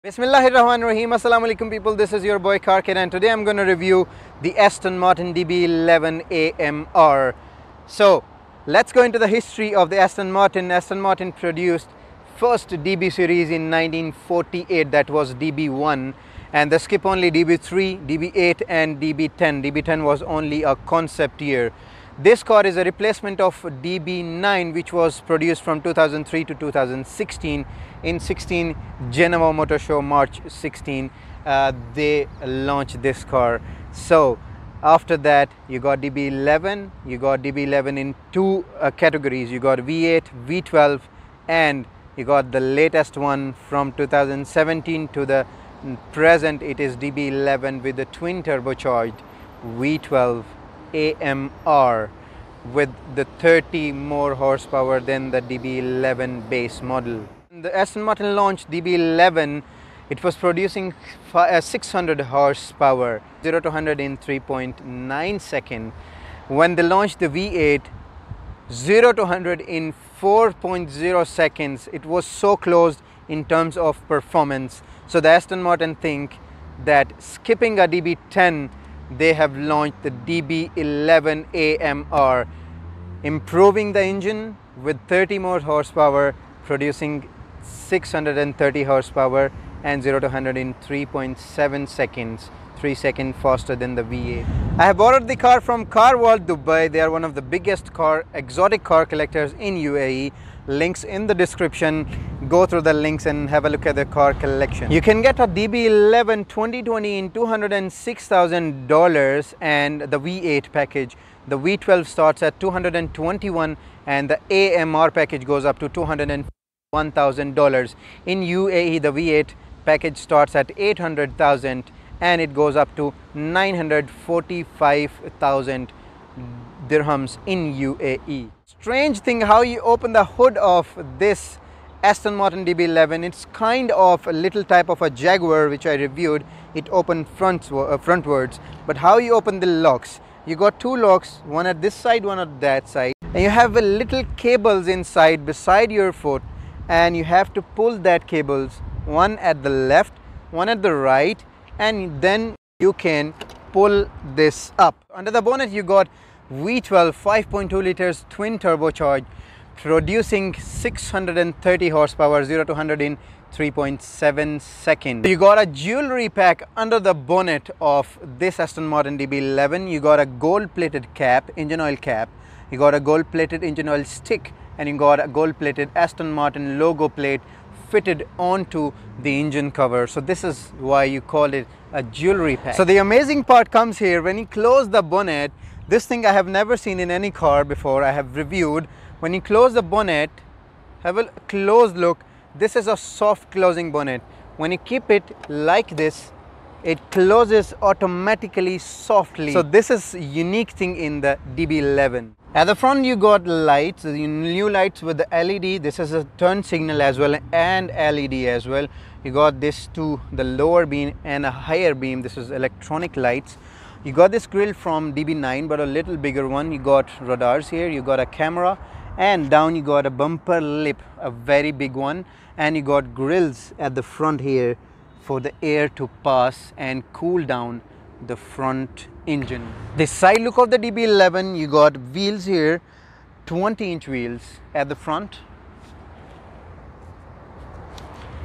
Bismillahirrahmanirrahim. Assalamu alaikum people, this is your boy Carkid and today I'm going to review the Aston Martin Db11 Amr. So let's go into the history of the Aston Martin. Aston Martin produced first DB series in 1948, that was DB1, and the skip only DB3, DB8 and DB10. DB10 was only a concept year. This car is a replacement of DB9 which was produced from 2003 to 2016. In 16 Geneva Motor Show, March 16, they launched this car. So after that you got DB11, you got DB11 in two categories. You got V8, V12 and you got the latest one from 2017 to the present. It is DB11 with the twin turbocharged V12 AMR with the 30 more horsepower than the DB11 base model. The Aston Martin launched DB11. It was producing 600 horsepower, 0 to 100 in 3.9 seconds. When they launched the V8, 0 to 100 in 4.0 seconds. It was so close in terms of performance. So the Aston Martin think that skipping a DB10, they have launched the DB11 AMR, improving the engine with 30 more horsepower, producing 630 horsepower and 0 to 100 in 3.7 seconds, 3 seconds faster than the V8. I have borrowed the car from Carwow, Dubai. They are one of the biggest exotic car collectors in UAE. Links in the description. Go through the links and have a look at the car collection. You can get a DB11 2020 in $206,000 and the V8 package. The V12 starts at $221 and the AMR package goes up to $201,000. In UAE, the V8 package starts at $800,000 and it goes up to 945,000 dirhams in UAE. Strange thing how you open the hood of this Aston Martin DB11. It's kind of a little type of a Jaguar which I reviewed. It opened frontwards, but how you open the locks, you got two locks, one at this side, one at that side, and you have a little cables inside beside your foot, and you have to pull that cables, one at the left, one at the right, and then you can pull this up. Under the bonnet you got V12 5.2 liters twin turbocharged, producing 630 horsepower, 0 to 100 in 3.7 seconds. You got a jewelry pack under the bonnet of this Aston Martin DB11. You got a gold plated cap, engine oil cap, you got a gold plated engine oil stick, and you got a gold plated Aston Martin logo plate fitted onto the engine cover. So this is why you call it a jewelry pack. So the amazing part comes here when you close the bonnet. This thing I have never seen in any car before. I have reviewed. When you close the bonnet, have a close look. This is a soft closing bonnet. When you keep it like this, it closes automatically softly. So this is a unique thing in the DB11. At the front you got lights, the new lights with the LED. This is a turn signal as well and LED as well. You got this to the lower beam and a higher beam. This is electronic lights. You got this grille from DB9 but a little bigger one. You got radars here, you got a camera, and down you got a bumper lip, a very big one, and you got grills at the front here for the air to pass and cool down the front engine. The side look of the DB11, you got wheels here, 20-inch wheels at the front,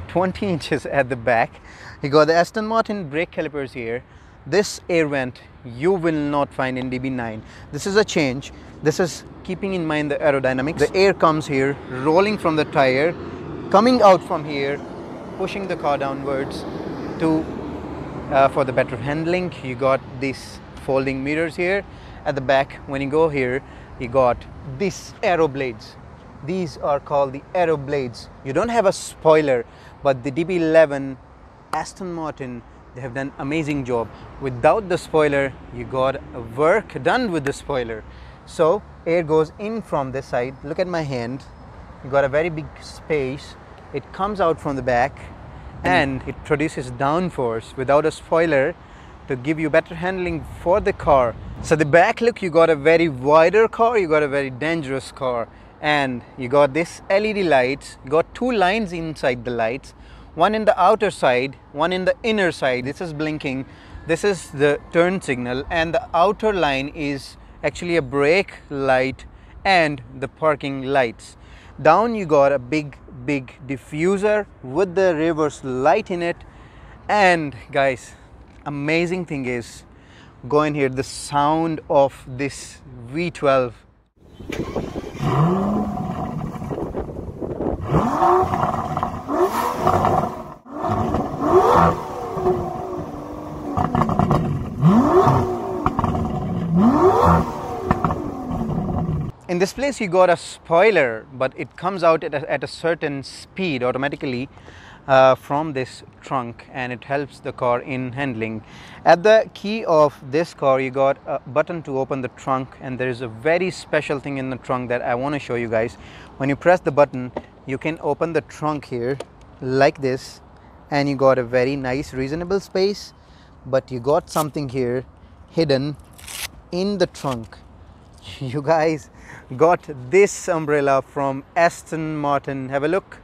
20 inches at the back. You got the Aston Martin brake calipers here. This air vent you will not find in DB9. This is a change. This is keeping in mind the aerodynamics. The air comes here, rolling from the tire, coming out from here, pushing the car downwards to for the better handling. You got these folding mirrors here at the back. When you go here, you got these aero blades. These are called the aero blades. You don't have a spoiler, but the DB11 Aston Martin, they have done amazing job. Without the spoiler, you got work done with the spoiler. So air goes in from this side. Look at my hand. You got a very big space. It comes out from the back and it produces downforce without a spoiler to give you better handling for the car. So the back look, you got a very wider car, you got a very dangerous car, and you got this LED lights. You got two lines inside the lights. one in the outer side, one in the inner side. This is blinking, this is the turn signal, and the outer line is actually a brake light and the parking lights. Down you got a big diffuser with the reverse light in it. And guys, amazing thing is, go in here, the sound of this V12. In this place you got a spoiler, but it comes out at a certain speed automatically from this trunk, and it helps the car in handling. At the key of this car you got a button to open the trunk, and there is a very special thing in the trunk that I want to show you guys. When you press the button, you can open the trunk here like this, and you got a very nice reasonable space, but you got something here hidden in the trunk. You guys got this umbrella from Aston Martin. Have a look,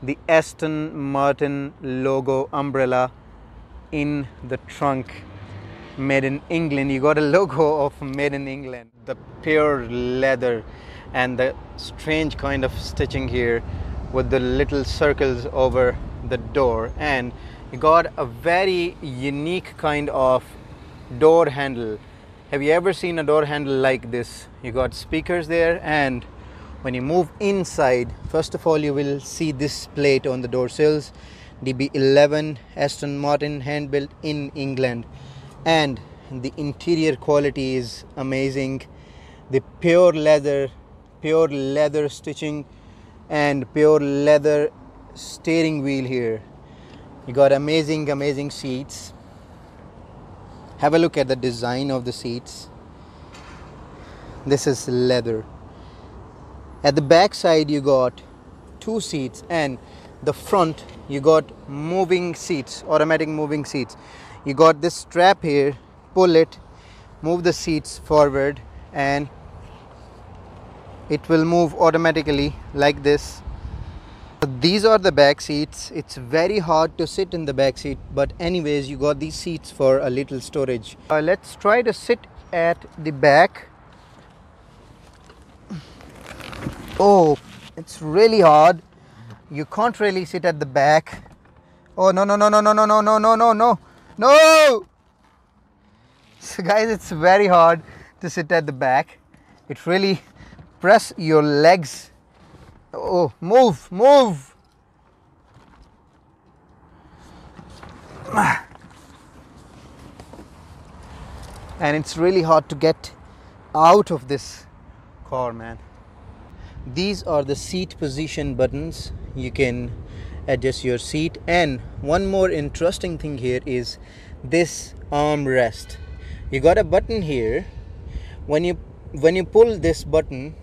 the Aston Martin logo umbrella in the trunk, made in England. You got a logo of made in England, the pure leather and the strange kind of stitching here with the little circles over the door, and you got a very unique kind of door handle. Have you ever seen a door handle like this? You got speakers there, and when you move inside, first of all you will see this plate on the door sills, Db11 Aston Martin, hand built in England, and the interior quality is amazing. The pure leather stitching and pure leather steering wheel here. You got amazing seats. Have a look at the design of the seats. This is leather. At the back side you got 2 seats, and the front you got moving seats, automatic moving seats. You got this strap here, pull it, move the seats forward, and it will move automatically like this. These are the back seats. It's very hard to sit in the back seat, but anyways you got these seats for a little storage. Let's try to sit at the back. Oh, it's really hard. You can't really sit at the back. Oh no. So guys, it's very hard to sit at the back. It really press your legs. Oh, move. And it's really hard to get out of this car, man. These are the seat position buttons. You can adjust your seat, and one more interesting thing here is this armrest. You got a button here. When you pull this button,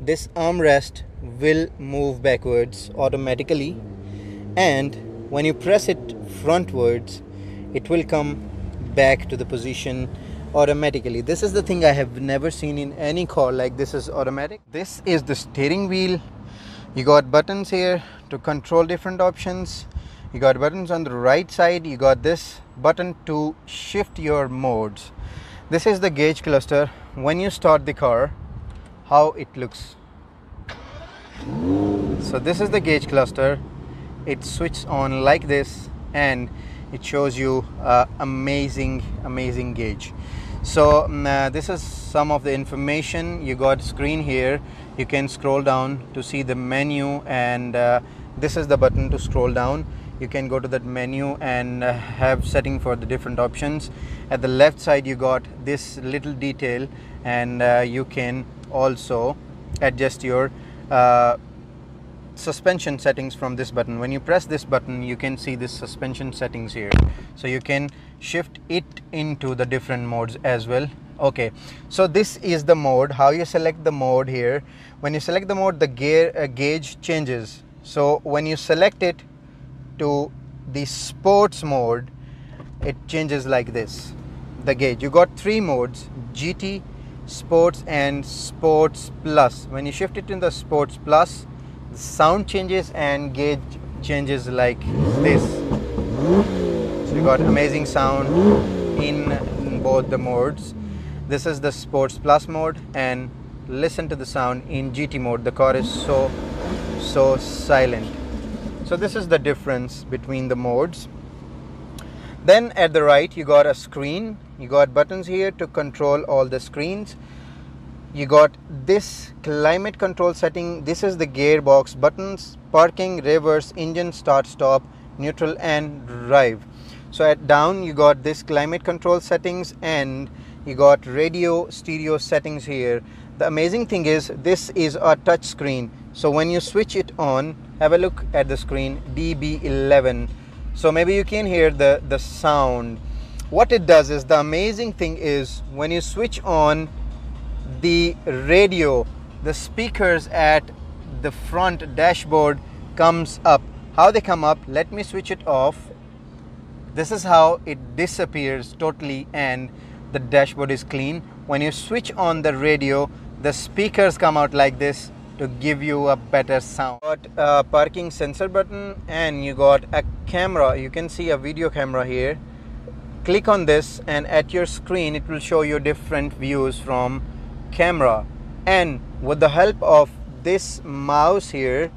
this armrest will move backwards automatically, and when you press it frontwards, it will come back to the position automatically. This is the thing I have never seen in any car, like this is automatic. This is the steering wheel. You got buttons here to control different options. You got buttons on the right side. You got this button to shift your modes. This is the gauge cluster. When you start the car, how it looks. So this is the gauge cluster. It switches on like this, and it shows you amazing gauge. So this is some of the information. You got screen here. You can scroll down to see the menu, and this is the button to scroll down. You can go to that menu and have setting for the different options. At the left side you got this little detail, and you can also adjust your suspension settings from this button. When you press this button, you can see this suspension settings here, so you can shift it into the different modes as well. Okay, so this is the mode. How you select the mode here. When you select the mode, the gauge changes. So when you select it to the sports mode, it changes like this, the gauge. You got 3 modes: GT, Sports, and Sports Plus. When you shift it in the Sports Plus, the sound changes and gauge changes like this. So you got amazing sound in both the modes. This is the Sports Plus mode, and listen to the sound in GT mode. The car is so silent. So this is the difference between the modes. Then at the right you got a screen. You got buttons here to control all the screens. You got this climate control setting. This is the gearbox buttons, parking, reverse, engine, start, stop, neutral and drive. So at down you got this climate control settings, and you got radio stereo settings here. The amazing thing is this is a touch screen, so when you switch it on, have a look at the screen, DB11. So maybe you can hear the sound. What it does is, the amazing thing is, when you switch on the radio, the speakers at the front dashboard comes up. How they come up? Let me switch it off. This is how it disappears totally, and the dashboard is clean. When you switch on the radio, the speakers come out like this to give you a better sound. You got a parking sensor button, and you got a camera. You can see a video camera here. Click on this, and at your screen it will show you different views from camera. And with the help of this mouse here,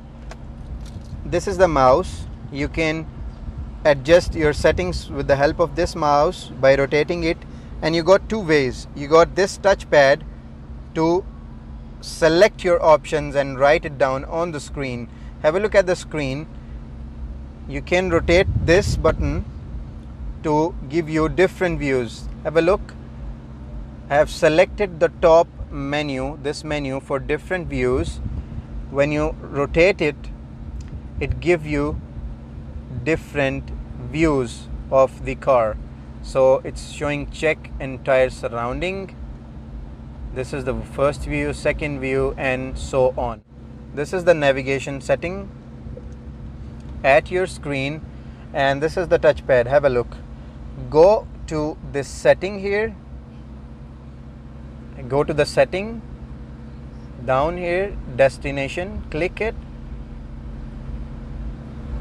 this is the mouse, you can adjust your settings with the help of this mouse by rotating it. And you got two ways. You got this touchpad to select your options and write it down on the screen. Have a look at the screen. You can rotate this button to give you different views. Have a look. I have selected the top menu, this menu, for different views. When you rotate it, it gives you different views of the car. So it's showing check entire surrounding. This is the first view, second view, and so on. This is the navigation setting at your screen, and this is the touchpad. Have a look. Go to this setting here. Go to the setting. Down here, destination. Click it.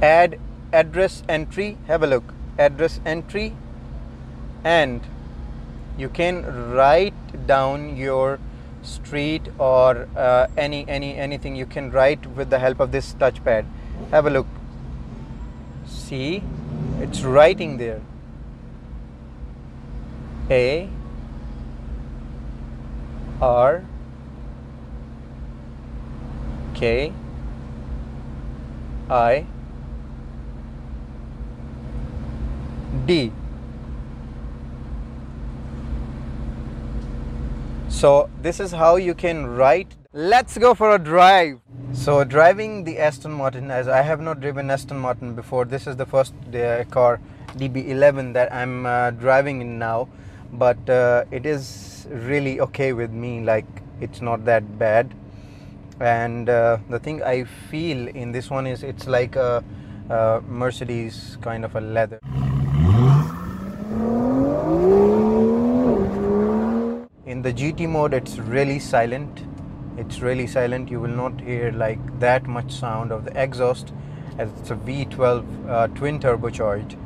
Add address entry. Have a look. Address entry. And you can write down your street or anything you can write with the help of this touchpad. Have a look. See, it's writing there. A R K I D. So this is how you can write. Let's go for a drive. So driving the Aston Martin, as I have not driven Aston Martin before, this is the first car, DB11, that I'm driving in now, but it is really okay with me. Like, it's not that bad. And the thing I feel in this one is it's like a Mercedes kind of a leather. In the GT mode, it's really silent. It's really silent. You will not hear like that much sound of the exhaust, as it's a V12 twin turbocharged,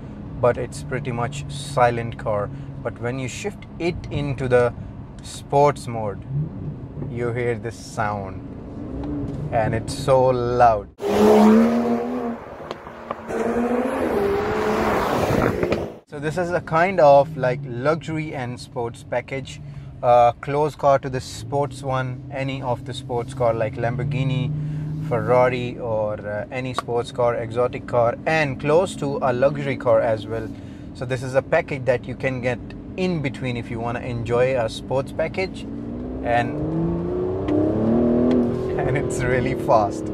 but it's pretty much silent car. But when you shift it into the sports mode, you hear this sound, and it's so loud. So this is a kind of like luxury and sports package. Close car to the sports one, any of the sports car like Lamborghini, Ferrari, or any sports car, exotic car, and close to a luxury car as well. So this is a package that you can get in between if you want to enjoy a sports package, and it's really fast.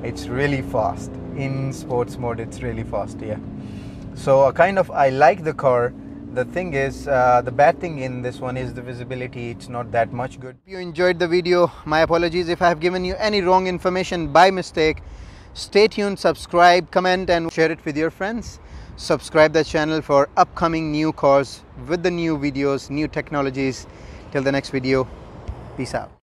It's really fast in sports mode. It's really fast, yeah. So I like the car. The thing is, the bad thing in this one is the visibility. It's not that much good. If you enjoyed the video, my apologies if I have given you any wrong information by mistake. Stay tuned, subscribe, comment, and share it with your friends. Subscribe the channel for upcoming new cars with the new videos, new technologies. Till the next video, peace out.